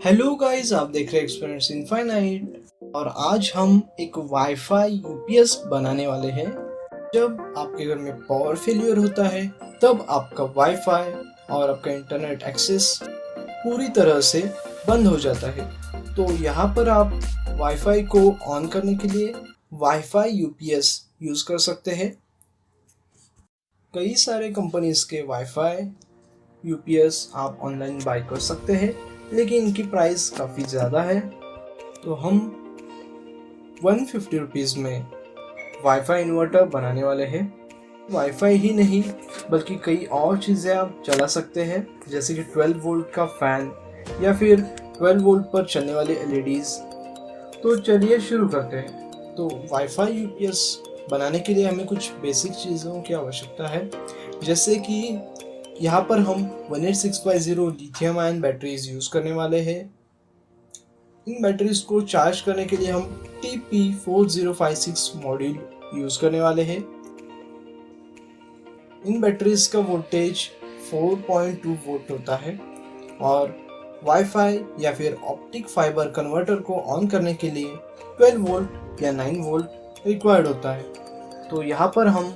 Hello guys, आप देख रहे हैं एक्सपीरियंस इनफाइनाइट और आज हम एक वाईफाई यूपीएस बनाने वाले हैं। जब आपके घर में पावर फेलियर होता है तब आपका वाईफाई और आपका इंटरनेट एक्सेस पूरी तरह से बंद हो जाता है। तो यहाँ पर आप वाईफाई को ऑन करने के लिए वाईफाई यूपीएस यूज़ कर सकते हैं। कई सारे कंपनीज के वाईफाई यूपीएस आप ऑनलाइन बाय कर सकते हैं, लेकिन इनकी प्राइस काफ़ी ज़्यादा है। तो हम 150 रुपीज़ में वाईफाई इन्वर्टर बनाने वाले हैं। वाईफाई ही नहीं बल्कि कई और चीज़ें आप चला सकते हैं, जैसे कि 12 वोल्ट का फ़ैन या फिर 12 वोल्ट पर चलने वाले एलईडीज़। तो चलिए शुरू करते हैं। तो वाईफाई यूपीएस बनाने के लिए हमें कुछ बेसिक चीज़ों की आवश्यकता है, जैसे कि यहाँ पर हम 18650 लिथियम आयन बैटरीज यूज़ करने वाले हैं। इन बैटरीज को चार्ज करने के लिए हम TP4056 मॉड्यूल यूज़ करने वाले हैं। इन बैटरीज का वोल्टेज 4.2 वोल्ट होता है और वाईफाई या फिर ऑप्टिक फाइबर कन्वर्टर को ऑन करने के लिए 12 वोल्ट या 9 वोल्ट रिक्वायर्ड होता है। तो यहाँ पर हम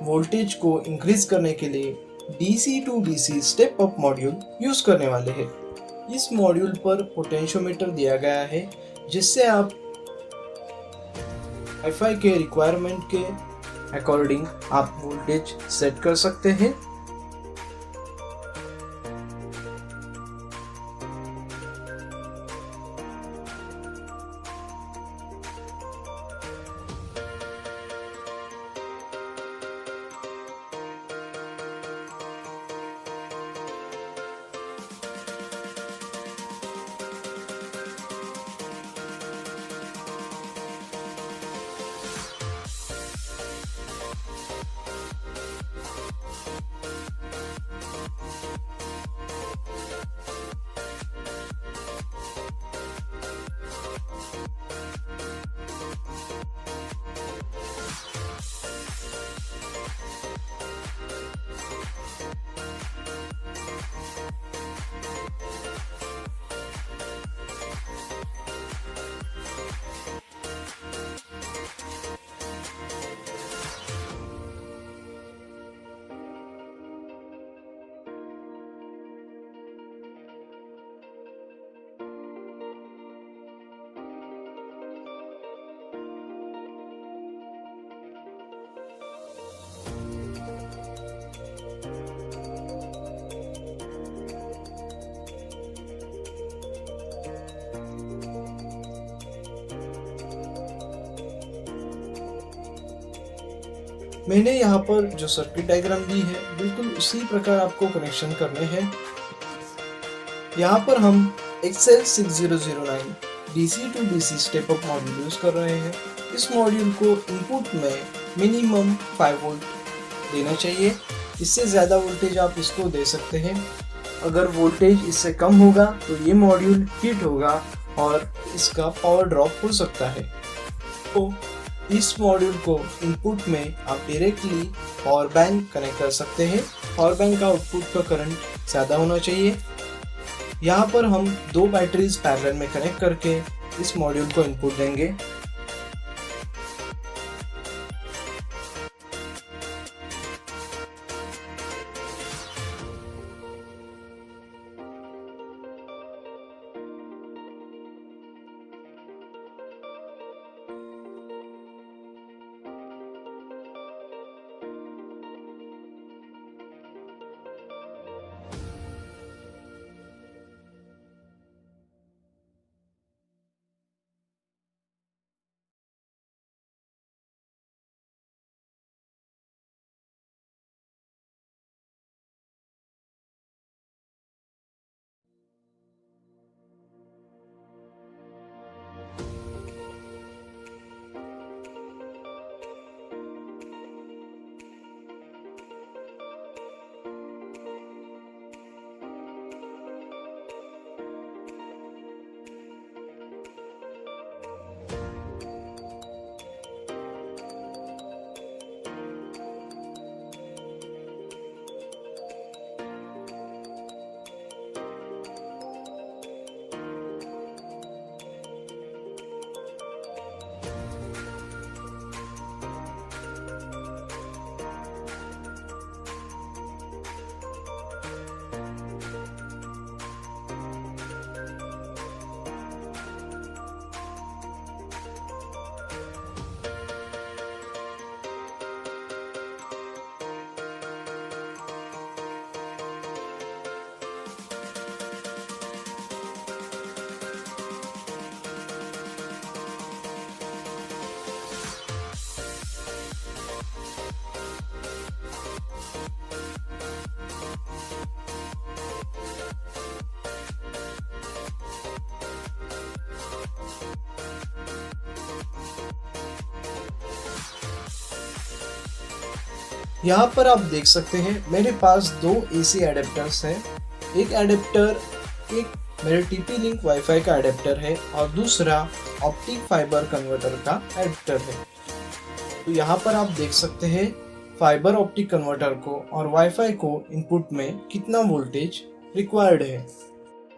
वोल्टेज को इंक्रीज करने के लिए DC to DC step up module use करने वाले हैं। इस मॉड्यूल पर पोटेंशियोमीटर दिया गया है, जिससे आप वाईफाई के रिक्वायरमेंट के अकॉर्डिंग आप वोल्टेज सेट कर सकते हैं। मैंने यहाँ पर जो सर्किट डायग्राम दी है, बिल्कुल उसी प्रकार आपको कनेक्शन करने हैं। यहाँ पर हम XL6009 DC to DC step up module use कर रहे हैं। इस मॉड्यूल को इनपुट में मिनिमम 5 वोल्ट देना चाहिए। इससे ज़्यादा वोल्टेज आप इसको दे सकते हैं। अगर वोल्टेज इससे कम होगा तो ये मॉड्यूल हीट होगा और इसका पावर ड्रॉप हो सकता है। तो इस मॉड्यूल को इनपुट में आप डायरेक्टली पावर बैंक कनेक्ट कर सकते हैं। पावर बैंक का आउटपुट का करंट ज़्यादा होना चाहिए। यहाँ पर हम दो बैटरीज पैरेलल में कनेक्ट करके इस मॉड्यूल को इनपुट देंगे। यहाँ पर आप देख सकते हैं मेरे पास दो AC एडेप्टर्स हैं। एक एडेप्टर एक मेरे TP लिंक वाईफाई का एडेप्टर है और दूसरा ऑप्टिक फाइबर कन्वर्टर का एडेप्टर है। तो यहाँ पर आप देख सकते हैं फाइबर ऑप्टिक कन्वर्टर को और वाईफाई को इनपुट में कितना वोल्टेज रिक्वायर्ड है।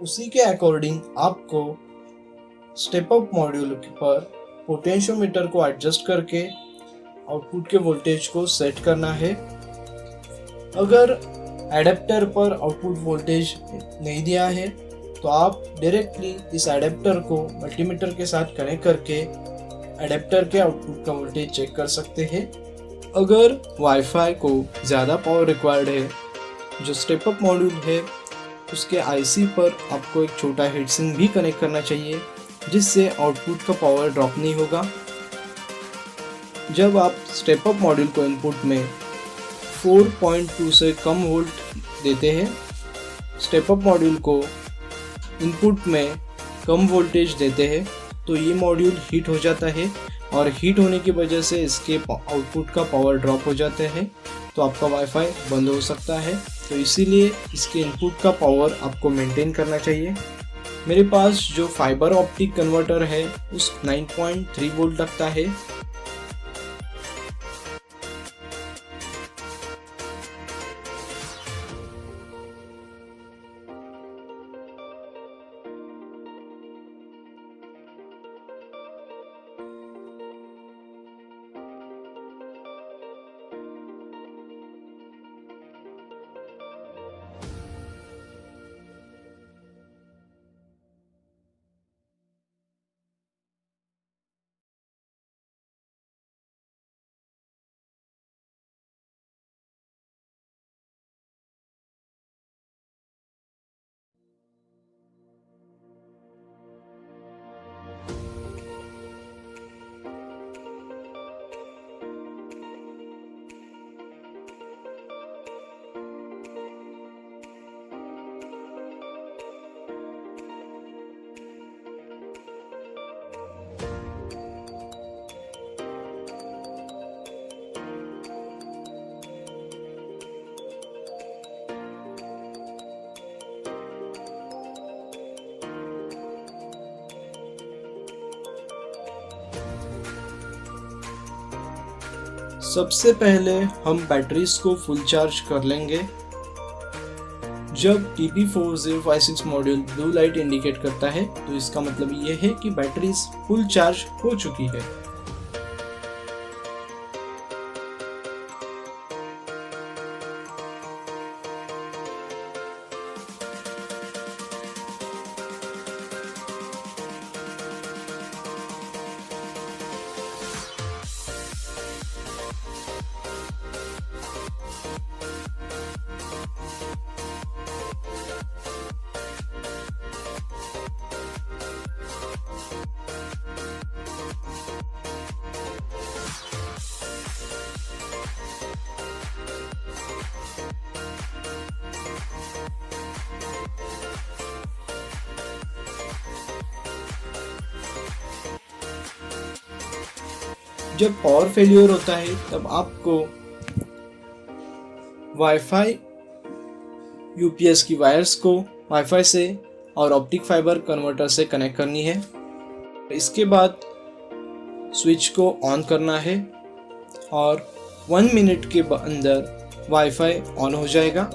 उसी के अकॉर्डिंग आपको स्टेप अप मॉड्यूल पर पोटेंशियोमीटर को एडजस्ट करके आउटपुट के वोल्टेज को सेट करना है। अगर एडेप्टर पर आउटपुट वोल्टेज नहीं दिया है तो आप डायरेक्टली इस एडेप्टर को मल्टीमीटर के साथ कनेक्ट करके एडेप्टर के आउटपुट का वोल्टेज चेक कर सकते हैं। अगर वाईफाई को ज़्यादा पावर रिक्वायर्ड है, जो स्टेप अप मॉड्यूल है उसके आईसी पर आपको एक छोटा हीट सिंक भी कनेक्ट करना चाहिए, जिससे आउटपुट का पावर ड्रॉप नहीं होगा। जब आप स्टेप अप मॉड्यूल को इनपुट में 4.2 से कम वोल्ट देते हैं, स्टेप अप मॉड्यूल को इनपुट में कम वोल्टेज देते हैं, तो ये मॉड्यूल हीट हो जाता है और हीट होने की वजह से इसके आउटपुट का पावर ड्रॉप हो जाता है, तो आपका वाईफाई बंद हो सकता है। तो इसीलिए इसके इनपुट का पावर आपको मेंटेन करना चाहिए। मेरे पास जो फाइबर ऑप्टिक कन्वर्टर है उस 9.3 वोल्ट लगता है। सबसे पहले हम बैटरीज को फुल चार्ज कर लेंगे। जब TP4056 module blue light indicate करता है तो इसका मतलब ये है कि बैटरीज फुल चार्ज हो चुकी है। जब पावर फेलियर होता है तब आपको वाईफाई यूपीएस की वायर्स को वाईफाई से और ऑप्टिक फाइबर कन्वर्टर से कनेक्ट करनी है। इसके बाद स्विच को ऑन करना है और 1 मिनट के अंदर वाईफाई ऑन हो जाएगा।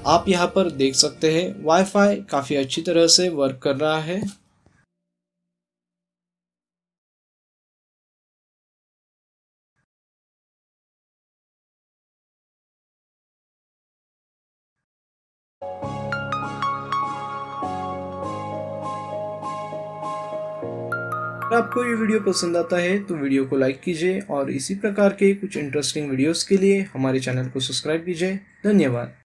आप यहाँ पर देख सकते हैं वाईफाई काफ़ी अच्छी तरह से वर्क कर रहा है। अगर आपको ये वीडियो पसंद आता है तो वीडियो को लाइक कीजिए और इसी प्रकार के कुछ इंटरेस्टिंग वीडियोस के लिए हमारे चैनल को सब्सक्राइब कीजिए। धन्यवाद।